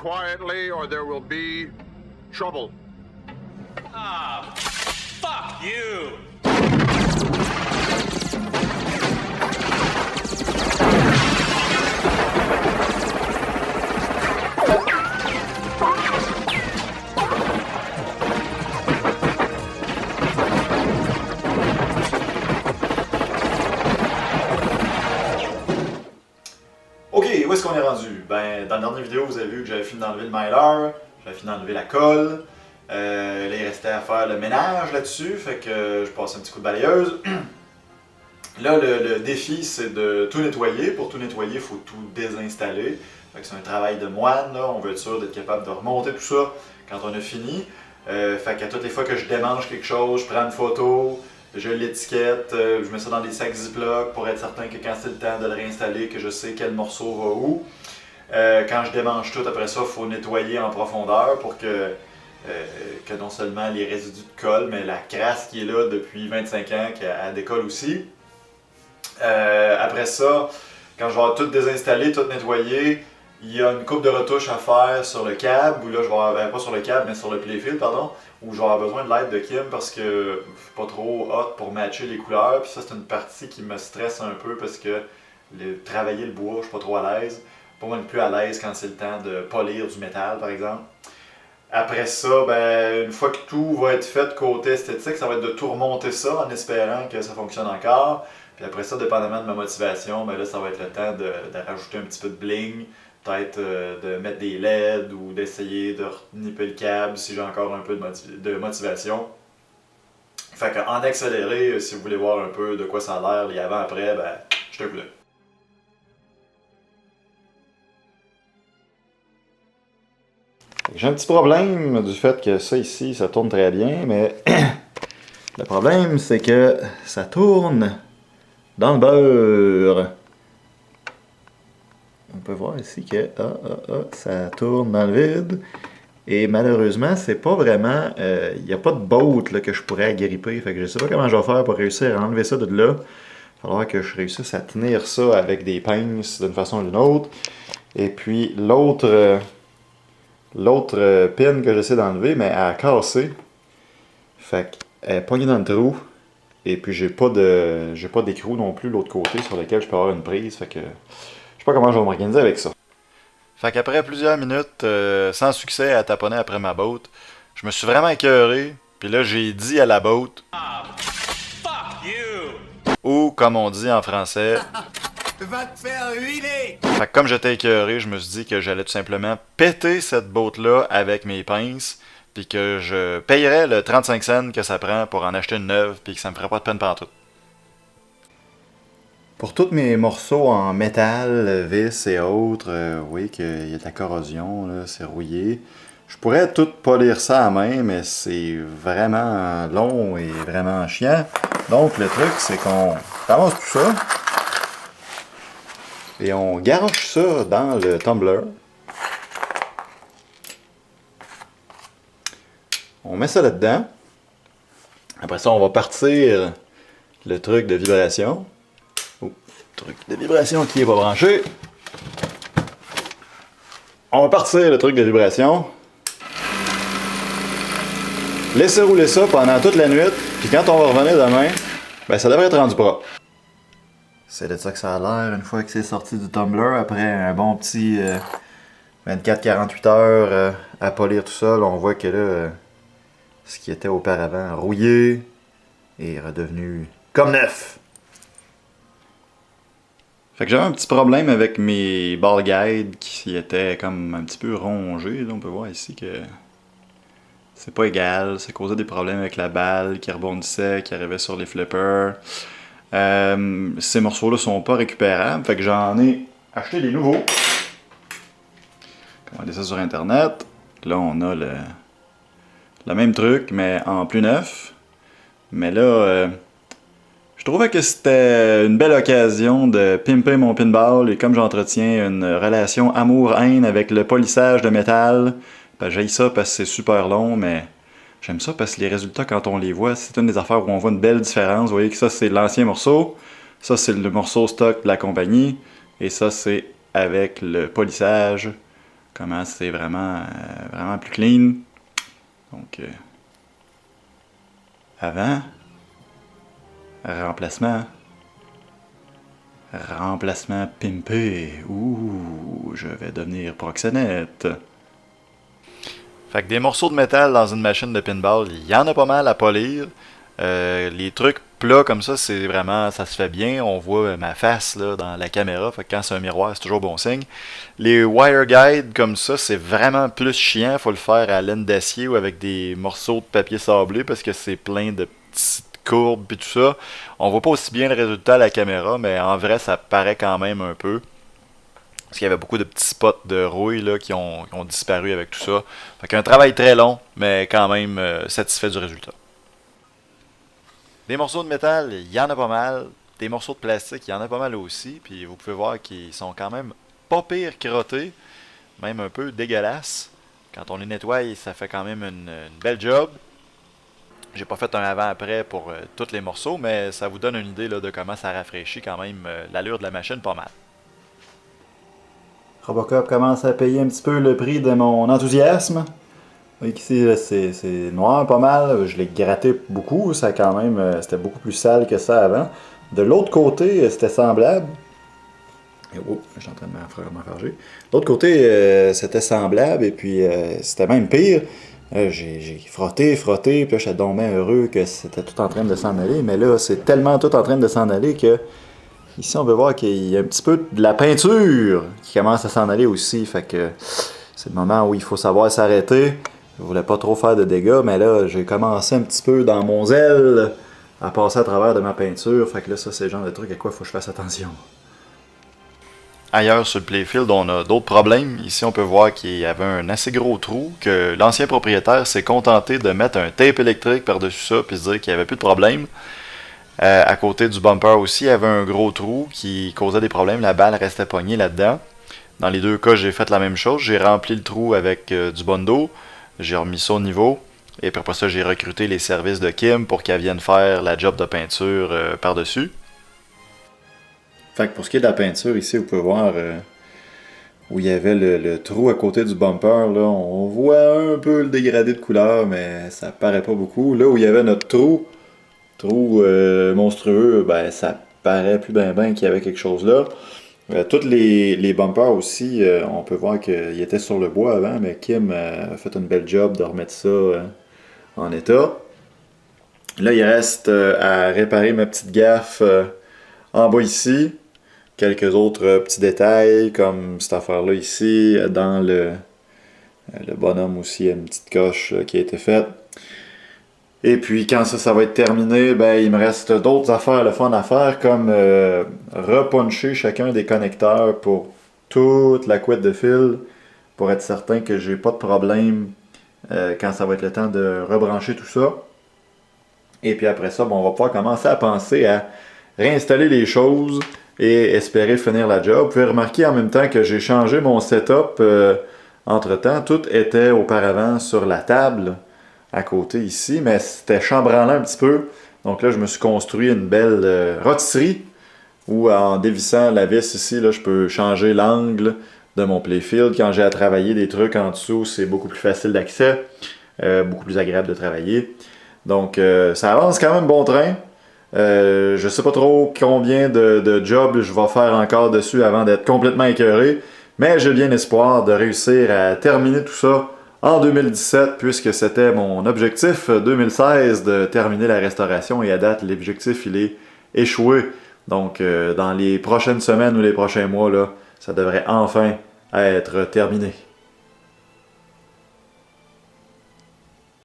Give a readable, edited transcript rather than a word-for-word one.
quietly or there will be trouble. Ah, fuck you! Ok, où est-ce qu'on est rendu? Ben, dans la dernière vidéo, vous avez vu que j'avais fini d'enlever le mylar, j'avais fini d'enlever la colle. Là, il restait à faire le ménage là-dessus, fait que je passe un petit coup de balayeuse. Là, le défi, c'est de tout nettoyer. Pour tout nettoyer, il faut tout désinstaller. Fait que c'est un travail de moine, là. On veut être sûr d'être capable de remonter tout ça quand on a fini. Fait qu'à toutes les fois que je démange quelque chose, je prends une photo, je l'étiquette, je mets ça dans des sacs Ziploc pour être certain que quand c'est le temps de le réinstaller, que je sais quel morceau va où. Quand je démange tout, après ça, il faut nettoyer en profondeur pour que non seulement les résidus de colle, mais la crasse qui est là depuis 25 ans, qu'elle décolle aussi. Après ça, quand je vais avoir tout désinstallé, tout nettoyé, il y a une coupe de retouche à faire sur le câble, ou là je vais avoir, pas sur le câble, mais sur le playfield, pardon, où je vais avoir besoin de l'aide de Kim parce que c'est pas trop hot pour matcher les couleurs, puis ça c'est une partie qui me stresse un peu parce que travailler le bois, je suis pas trop à l'aise. Pas mal plus à l'aise quand c'est le temps de polir du métal, par exemple. Après ça, ben, une fois que tout va être fait côté esthétique, ça va être de tout remonter ça en espérant que ça fonctionne encore. Puis après ça, dépendamment de ma motivation, ben là, ça va être le temps de rajouter un petit peu de bling, peut-être de mettre des LED ou d'essayer de nipper le câble si j'ai encore un peu de motivation. Fait qu'en accéléré, si vous voulez voir un peu de quoi ça a l'air, les avant-après, ben, jetez un coup d'œil. J'ai un petit problème du fait que ça ici, ça tourne très bien, mais le problème, c'est que ça tourne dans le beurre. On peut voir ici que ça tourne dans le vide. Et malheureusement, c'est pas vraiment... Il n'y a pas de bolt là, que je pourrais agripper. Fait que je sais pas comment je vais faire pour réussir à enlever ça de là. Il va falloir que je réussisse à tenir ça avec des pinces d'une façon ou d'une autre. Et puis l'autre pin que j'essaie d'enlever, mais elle a cassé. Fait qu'elle est poignée dans le trou. Et puis j'ai pas d'écrou non plus de l'autre côté sur lequel je peux avoir une prise. Fait que je sais pas comment je vais m'organiser avec ça. Fait qu'après plusieurs minutes sans succès à taponner après ma botte, je me suis vraiment écœuré. Puis là j'ai dit à la botte. Ah, fuck you! Ou comme on dit en français. Va te faire huiler! Fait que comme j'étais écœuré, je me suis dit que j'allais tout simplement péter cette botte-là avec mes pinces, puis que je payerais le 35 cents que ça prend pour en acheter une neuve, puis que ça me ferait pas de peine pantoute. Pour tous mes morceaux en métal, vis et autres, oui, qu'il y a de la corrosion, là, c'est rouillé. Je pourrais tout polir ça à main, mais c'est vraiment long et vraiment chiant. Donc le truc, c'est qu'on ramasse tout ça. Et on garoche ça dans le tumbler. On met ça là-dedans. Après ça, on va partir le truc de vibration. Oh, truc de vibration qui n'est pas branché. On va partir le truc de vibration. Laissez rouler ça pendant toute la nuit. Puis quand on va revenir demain, ben ça devrait être rendu propre. C'est de ça que ça a l'air une fois que c'est sorti du tumbler, après un bon petit 24-48 heures à polir tout ça. Là, on voit que là, ce qui était auparavant rouillé est redevenu comme neuf. Fait que j'avais un petit problème avec mes ball guides qui étaient comme un petit peu rongés. Là, on peut voir ici que c'est pas égal. Ça causait des problèmes avec la balle qui rebondissait, qui arrivait sur les flippers. Ces morceaux-là sont pas récupérables, fait que j'en ai acheté des nouveaux. Commandé ça sur internet. Là on a le même truc mais en plus neuf. Mais là je trouvais que c'était une belle occasion de pimper mon pinball et comme j'entretiens une relation amour-haine avec le polissage de métal, ben j'haïs ça parce que c'est super long, mais j'aime ça parce que les résultats, quand on les voit, c'est une des affaires où on voit une belle différence. Vous voyez que ça, c'est l'ancien morceau. Ça, c'est le morceau stock de la compagnie. Et ça, c'est avec le polissage comment c'est vraiment plus clean. Donc, avant, remplacement pimpé. Ouh, je vais devenir proxénète. Fait que des morceaux de métal dans une machine de pinball, il y en a pas mal à polir. Les trucs plats comme ça, c'est vraiment, ça se fait bien. On voit ma face là, dans la caméra. Fait que quand c'est un miroir, c'est toujours bon signe. Les wire guides comme ça, c'est vraiment plus chiant. Faut le faire à laine d'acier ou avec des morceaux de papier sablé parce que c'est plein de petites courbes et tout ça. On voit pas aussi bien le résultat à la caméra, mais en vrai, ça paraît quand même un peu. Parce qu'il y avait beaucoup de petits spots de rouille là, qui ont disparu avec tout ça. Fait qu'un travail très long, mais quand même satisfait du résultat. Des morceaux de métal, il y en a pas mal. Des morceaux de plastique, il y en a pas mal aussi. Puis vous pouvez voir qu'ils sont quand même pas pire crottés. Même un peu dégueulasses. Quand on les nettoie, ça fait quand même une belle job. J'ai pas fait un avant-après pour tous les morceaux, mais ça vous donne une idée là, de comment ça rafraîchit quand même l'allure de la machine pas mal. Robocop commence à payer un petit peu le prix de mon enthousiasme. Donc ici, c'est noir pas mal. Je l'ai gratté beaucoup. Ça quand même, c'était beaucoup plus sale que ça avant. De l'autre côté, c'était semblable. Oh, je suis en train de m'enfarger. De l'autre côté, c'était semblable. Et puis, c'était même pire. J'ai frotté. Puis là, j'étais donc bien heureux que c'était tout en train de s'en aller. Mais là, c'est tellement tout en train de s'en aller que... Ici, on peut voir qu'il y a un petit peu de la peinture qui commence à s'en aller aussi. Fait que c'est le moment où il faut savoir s'arrêter. Je voulais pas trop faire de dégâts, mais là, j'ai commencé un petit peu dans mon zèle à passer à travers de ma peinture. Fait que là, ça, c'est le genre de truc à quoi il faut que je fasse attention. Ailleurs sur le playfield, on a d'autres problèmes. Ici, on peut voir qu'il y avait un assez gros trou, que l'ancien propriétaire s'est contenté de mettre un tape électrique par-dessus ça, puis se dire qu'il n'y avait plus de problème. À côté du bumper aussi, il y avait un gros trou qui causait des problèmes. La balle restait pognée là-dedans. Dans les deux cas, j'ai fait la même chose. J'ai rempli le trou avec du Bondo. J'ai remis ça au niveau. Et puis après ça, j'ai recruté les services de Kim pour qu'elle vienne faire la job de peinture par-dessus. Fait que pour ce qui est de la peinture, ici, vous pouvez voir où il y avait le trou à côté du bumper. Là, on voit un peu le dégradé de couleur, mais ça paraît pas beaucoup. Là où il y avait notre trou monstrueux, ben ça paraît plus ben qu'il y avait quelque chose là. Tous les bumpers aussi, on peut voir qu'ils étaient sur le bois avant, mais Kim a fait une belle job de remettre ça en état. Là, il reste à réparer ma petite gaffe en bas ici. Quelques autres petits détails, comme cette affaire-là ici, dans le bonhomme aussi, il y a une petite coche qui a été faite. Et puis quand ça va être terminé, ben il me reste d'autres affaires, le fun à faire, comme repuncher chacun des connecteurs pour toute la couette de fil, pour être certain que j'ai pas de problème quand ça va être le temps de rebrancher tout ça. Et puis après ça, bon, on va pouvoir commencer à penser à réinstaller les choses et espérer finir la job. Vous pouvez remarquer en même temps que j'ai changé mon setup entre-temps. Tout était auparavant sur la table à côté ici, mais c'était chambranlant un petit peu. Donc là, je me suis construit une belle rôtisserie où en dévissant la vis ici, là, je peux changer l'angle de mon playfield. Quand j'ai à travailler des trucs en dessous, c'est beaucoup plus facile d'accès, beaucoup plus agréable de travailler. Donc ça avance quand même bon train. Je sais pas trop combien de jobs je vais faire encore dessus avant d'être complètement écœuré, mais j'ai bien espoir de réussir à terminer tout ça en 2017, puisque c'était mon objectif 2016 de terminer la restauration, et à date, l'objectif il est échoué. Donc, dans les prochaines semaines ou les prochains mois, là, ça devrait enfin être terminé.